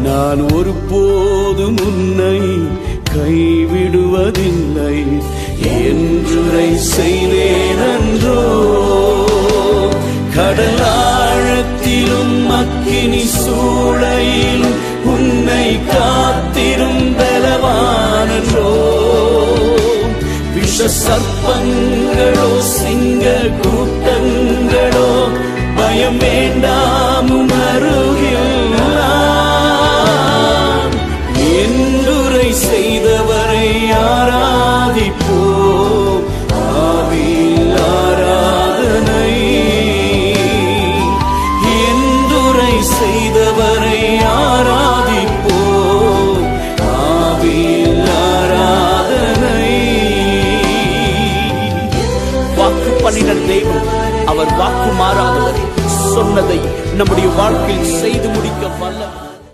நான் ஒருபோதும் உன்னை கைவிடுவதில்லை என்றுரை செய்தேன் அன்றோ. கடலாழத்திலும் அக்கினி சூளையிலும் உன்னை காத்திரும் பலவானன்றோ. விஷ சர்ப்பங்களோ சிங்க கூட்டங்களோ பயம் வேண்டாம் அருகில் நான். என்றுரை செய்தவரை ஆராதிப்போம் ஆவியில் ஆராதனை. என்றுரை செய்தவரை ஆராதிப்போம் ஆவியில் ஆராதனை. வாக்கு பண்ணின தேவன், அவர் வாக்கு மாறாதவர். சொன்னதை நம்முடைய வாழ்க்கையில் செய்து முடிக்க